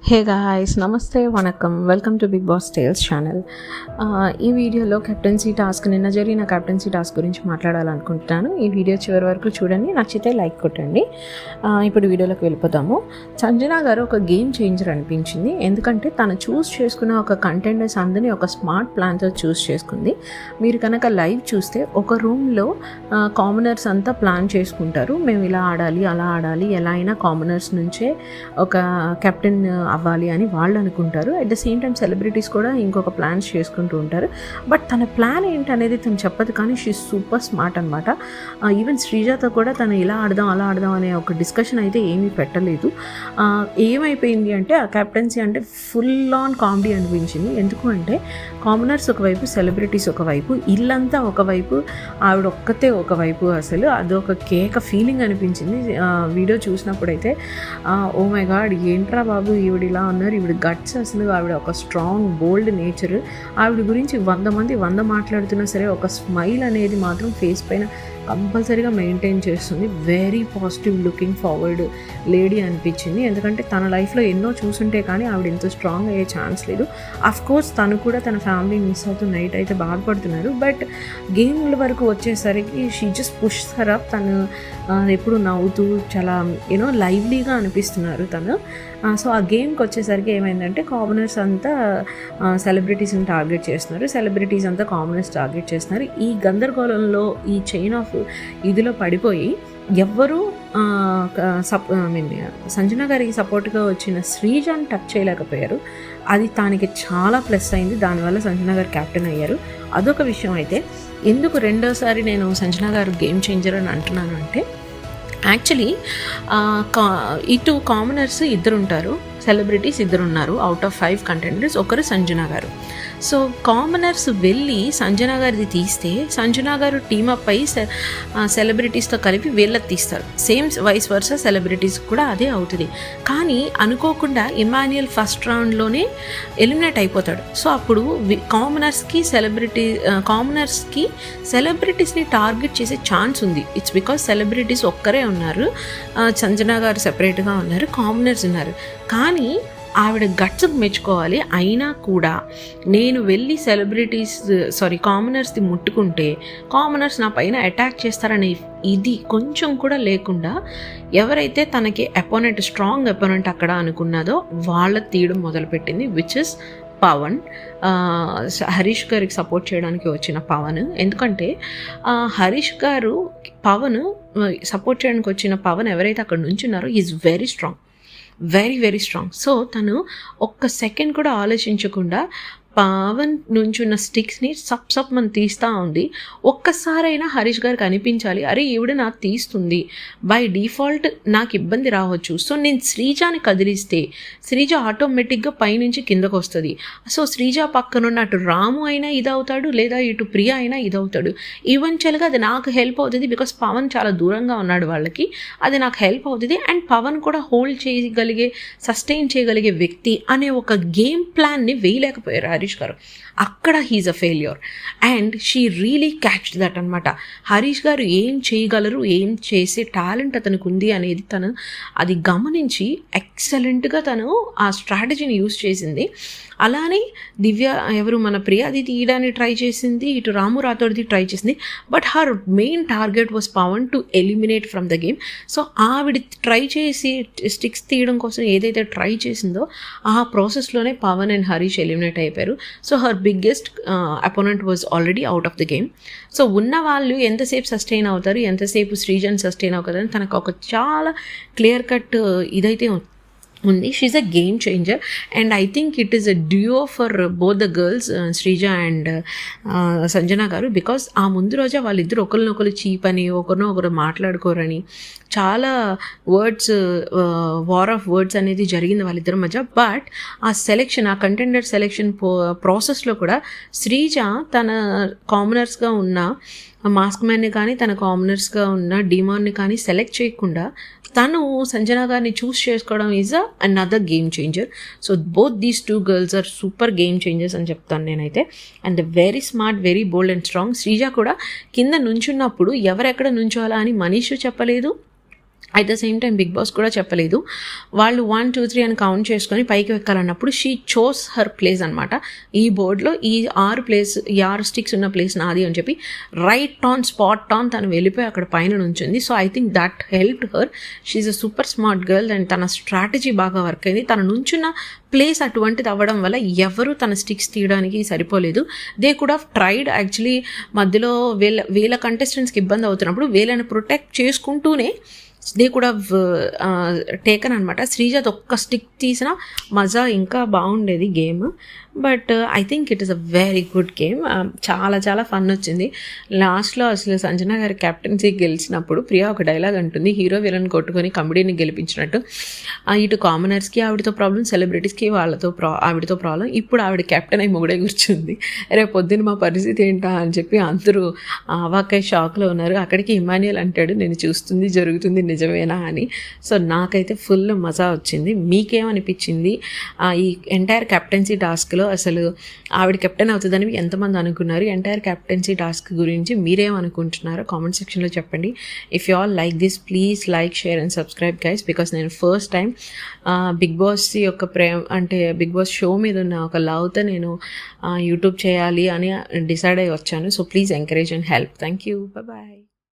హే guys, నమస్తే, వణకం, welcome to Bigg Boss tales channel. ఈ వీడియోలో కెప్టెన్సీ టాస్క్, నిన్న జరిగిన కెప్టెన్సీ టాస్క్ గురించి మాట్లాడాలనుకుంటున్నాను. ఈ వీడియో చివరి వరకు చూడండి, నచ్చితే లైక్ కొట్టండి. ఇప్పుడు వీడియోలోకి వెళ్ళిపోతాము. సంజన గారు ఒక గేమ్ చేంజర్ అనిపించింది. ఎందుకంటే తను చూస్ చేసుకున్న ఒక కంటెండర్స్ అందరినీ ఒక స్మార్ట్ ప్లాన్తో చూస్ చేసుకుంది. మీరు కనుక లైవ్ చూస్తే ఒక రూమ్లో కామనర్స్ అంతా ప్లాన్ చేసుకుంటారు. మేము ఇలా ఆడాలి, అలా ఆడాలి, ఎలా అయినా కామనర్స్ నుంచే ఒక కెప్టెన్ అవ్వాలి అని వాళ్ళు అనుకుంటారు. At the same time celebrities కూడా ఇంకొక ప్లాన్స్ చేసుకుంటూ ఉంటారు. బట్ తన ప్లాన్ ఏంటనేది తను చెప్పదు, కానీ షీ సూపర్ స్మార్ట్ అనమాట. ఈవెన్ శ్రీజాతో కూడా తను ఇలా ఆడదాం అలా ఆడదాం అనే ఒక డిస్కషన్ అయితే ఏమీ పెట్టలేదు. ఏమైపోయింది అంటే ఆ కెప్టెన్సీ అంటే ఫుల్ ఆన్ కామెడీ అనిపించింది. ఎందుకు అంటే కామనర్స్ ఒకవైపు, సెలబ్రిటీస్ ఒకవైపు, ఇల్లంతా ఒకవైపు, ఆవిడ ఒక్కతే ఒకవైపు. అసలు అదొక కేక ఫీలింగ్ అనిపించింది వీడియో చూసినప్పుడైతే. ఓ మై గాడ్, ఏంట్రా బాబు ఈవిడ ఇలా ఉన్నారు, ఈవిడ గట్స్, అసలు ఆవిడ ఒక స్ట్రాంగ్ బోల్డ్ నేచర్. ఆవిడ గురించి 100 మంది మాట్లాడుతున్నా సరే ఒక స్మైల్ అనేది మాత్రం ఫేస్ పైన కంపల్సరీగా మెయింటైన్ చేస్తుంది. Very positive looking forward lady అనిపించింది. ఎందుకంటే తన లైఫ్లో ఎన్నో చూసుంటే కానీ ఆవిడ ఎంతో స్ట్రాంగ్ అయ్యే ఛాన్స్ లేదు. అఫ్కోర్స్ తను కూడా తన ఫ్యామిలీ మిస్ అవుతూ నైట్ అయితే బాధపడుతున్నారు. బట్ గేమ్ల వరకు వచ్చేసరికి she just push her up. తను ఎప్పుడు నవ్వుతూ చాలా లైవ్లీగా అనిపిస్తున్నారు తను. సో ఆ గేమ్కి వచ్చేసరికి ఏమైందంటే కామనర్స్ అంతా సెలబ్రిటీస్ని టార్గెట్ చేస్తున్నారు, సెలబ్రిటీస్ అంతా కామనర్స్ టార్గెట్ చేస్తున్నారు. ఈ గందరగోళంలో, ఈ చైన్ ఆఫ్ ఇదిలో పడిపోయి ఎవ్వరూ సంజన గారికి సపోర్ట్గా వచ్చిన శ్రీజాని టచ్ చేయలేకపోయారు. అది దానికి చాలా ప్లస్ అయింది. దానివల్ల సంజన గారు క్యాప్టెన్ అయ్యారు. అదొక విషయం. అయితే ఎందుకు రెండోసారి నేను సంజన గారు గేమ్ చేంజర్ అని అంటున్నాను అంటే, యాక్చువల్లీ ఇటు కామనర్స్ ఇద్దరు ఉంటారు, సెలబ్రిటీస్ ఇద్దరు ఉన్నారు. అవుట్ ఆఫ్ 5 కంటెండర్స్ ఒకరు సంజన గారు. సో కామనర్స్ వెళ్ళి సంజన గారిది తీస్తే సంజన గారు టీమప్ అయి సెలబ్రిటీస్తో కలిపి వీళ్ళకి తీస్తారు. సేమ్ వైస్ వర్సా సెలబ్రిటీస్ కూడా అదే అవుతుంది. కానీ అనుకోకుండా ఇమాన్యుయల్ ఫస్ట్ రౌండ్లోనే ఎలిమినేట్ అయిపోతాడు. సో అప్పుడు కామనర్స్కి సెలబ్రిటీస్ని టార్గెట్ చేసే ఛాన్స్ ఉంది. ఇట్స్ బికాస్ సెలబ్రిటీస్ ఒక్కరే ఉన్నారు, సంజన గారు సెపరేట్గా ఉన్నారు, కామనర్స్ ఉన్నారు. కానీ ఆవిడ గట్స్కి మెచ్చుకోవాలి. అయినా కూడా నేను వెళ్ళి కామనర్స్ది ముట్టుకుంటే కామనర్స్ నా పైన అటాక్ చేస్తారనే ఇది కొంచెం కూడా లేకుండా ఎవరైతే తనకి స్ట్రాంగ్ అపోనెంట్ అక్కడ అనుకున్నదో వాళ్ళ తీయడం మొదలుపెట్టింది, విచ్ ఇస్ పవన్. హరీష్ గారికి సపోర్ట్ చేయడానికి వచ్చిన పవన్. ఎందుకంటే హరీష్ గారు పవన్ సపోర్ట్ చేయడానికి వచ్చిన పవన్ ఎవరైతే అక్కడ నుంచున్నారో is very strong, very very strong. So తను ఒక్క సెకండ్ కూడా ఆలోచించకుండా పవన్ నుంచున్న స్టిక్స్ని సప్ మనం తీస్తూ ఉంది. ఒక్కసారైనా హరీష్ గారికి అనిపించాలి, అరే ఈవిడ నాకు తీస్తుంది, బై డిఫాల్ట్ నాకు ఇబ్బంది రావచ్చు, సో నేను శ్రీజాని కదిలిస్తే శ్రీజ ఆటోమేటిక్గా పైనుంచి కిందకు వస్తుంది. సో శ్రీజ పక్కనున్న అటు రాము అయినా ఇదవుతాడు, లేదా ఇటు ప్రియ అయినా ఇదవుతాడు. ఈవెన్చువల్గా అది నాకు హెల్ప్ అవుతుంది, బికాస్ పవన్ చాలా దూరంగా ఉన్నాడు వాళ్ళకి, అది నాకు హెల్ప్ అవుతుంది. అండ్ పవన్ కూడా హోల్డ్ చేయగలిగే, సస్టైన్ చేయగలిగే వ్యక్తి అనే ఒక గేమ్ ప్లాన్ని వేయలేకపోయారు హరీష్ గారు. అక్కడ he's a failure and she really catch that అనమాట. హరీష్ గారు ఏం చేయగలరు, ఏం చేసే టాలెంట్ అతనికి ఉంది అనేది తను అది గమనించి ఎక్సలెంట్గా తను ఆ స్ట్రాటజీని యూజ్ చేసింది. అలానే దివ్య మన ప్రియాది తీయడానికి ట్రై చేసింది, ఇటు రాము రాథోడ్ది ట్రై చేసింది. But her main target was Pavan to eliminate from the game. So ఆవిడ ట్రై చేసి స్టిక్స్ తీయడం కోసం ఏదైతే ట్రై చేసిందో ఆ ప్రాసెస్లోనే పవన్ అండ్ హరీష్ ఎలిమినేట్ అయిపోయారు. So her biggest opponent was already out of the game. So ఉన్న వాళ్ళు ఎంతసేపు సస్టైన్ అవుతారు, ఎంతసేపు శ్రీజన్ సస్టైన్ అవుతారని తనకు ఒక చాలా క్లియర్ కట్ ఇదైతే ఉంది. She's a game changer and I think it is a duo for both the girls, Sreeja and Sanjana garu. Because ఆ ముందు రోజే వాళ్ళిద్దరు ఒకరినొకరు చీప్ అని, ఒకరు మాట్లాడుకోరని చాలా వార్ ఆఫ్ వర్డ్స్ అనేది జరిగింది వాళ్ళిద్దరి మధ్య. బట్ ఆ సెలెక్షన్, ఆ కంటెండర్ సెలెక్షన్ ప్రాసెస్లో కూడా శ్రీజ తన కామనర్స్గా ఉన్న మాస్క్ మ్యాన్ని కానీ, తన కామనర్స్గా ఉన్న డిమాన్ని కానీ సెలెక్ట్ చేయకుండా తను సంజన గారిని చూస్ చేసుకోవడం is another game changer. So both these 2 girls are super game changers అని చెప్తాను నేనైతే. And very smart, very bold and strong. Sreeja కూడా కింద నుంచున్నప్పుడు ఎవరెక్కడ నుంచోవాలా అని మనీషు చెప్పలేదు, at the same time Bigg Boss కూడా చెప్పలేదు. వాళ్ళు 1, 2, 3 అని కౌంట్ చేసుకొని పైకి ఎక్కాలన్నప్పుడు షీ చోస్ హర్ ప్లేస్ అనమాట. ఈ బోర్డులో ఈ 6 స్టిక్స్ ఉన్న ప్లేస్ నాది అని చెప్పి రైట్ ఆన్ స్పాట్ ఆన్ తను వెళ్ళిపోయి అక్కడ పైన నుంచింది. So I think that helped her. She's a super smart girl and తన స్ట్రాటజీ బాగా వర్క్ అయింది. తన నుంచున్న ప్లేస్ అటువంటిది అవ్వడం వల్ల ఎవరు తన స్టిక్స్ తీయడానికి సరిపోలేదు. They could have tried actually. మధ్యలో వీళ్ళ కంటెస్టెంట్స్కి ఇబ్బంది అవుతున్నప్పుడు వీళ్ళని ప్రొటెక్ట్ చేసుకుంటూనే దే కూడా టేకన్ అనమాట. శ్రీజాత్ ఒక్క స్టిక్ తీసిన మజా ఇంకా బాగుండేది game. But I think it is a very good game. చాలా చాలా ఫన్ వచ్చింది. లాస్ట్లో అసలు సంజన గారి కెప్టెన్సీ గెలిచినప్పుడు ప్రియా ఒక డైలాగ్ అంటుంది, హీరో విలన్ కొట్టుకొని కమెడీని గెలిపించినట్టు. ఇటు కామనర్స్కి ఆవిడతో ప్రాబ్లం, సెలబ్రిటీస్కి ఆవిడతో ప్రాబ్లం. ఇప్పుడు ఆవిడ కెప్టెన్ అయి మొగుడే కూర్చుంది. రేపు పొద్దున్న మా పరిస్థితి ఏంటా అని చెప్పి అందరూ అవాకై షాక్లో ఉన్నారు. అక్కడికి ఇమాన్యుయల్ అంటాడు, నేను చూస్తుంది జరుగుతుంది నిజమేనా అని. సో నాకైతే ఫుల్ మజా వచ్చింది. మీకేమనిపించింది ఈ ఎంటైర్ కెప్టెన్సీ టాస్క్లో? అసలు ఆవిడ కెప్టెన్ అవుతుందని ఎంతమంది అనుకున్నారు? ఎంటైర్ కెప్టెన్సీ టాస్క్ గురించి మీరేమనుకుంటున్నారో కామెంట్ సెక్షన్లో చెప్పండి. If you all like this please like, share and subscribe guys. Because నేను ఫస్ట్ టైం బిగ్ బాస్ యొక్క బిగ్ బాస్ షో మీద ఉన్న ఒక లవ్తో నేను యూట్యూబ్ చేయాలి అని డిసైడ్ అయ్యి వచ్చాను. So please encourage and help. Thank you. Bye.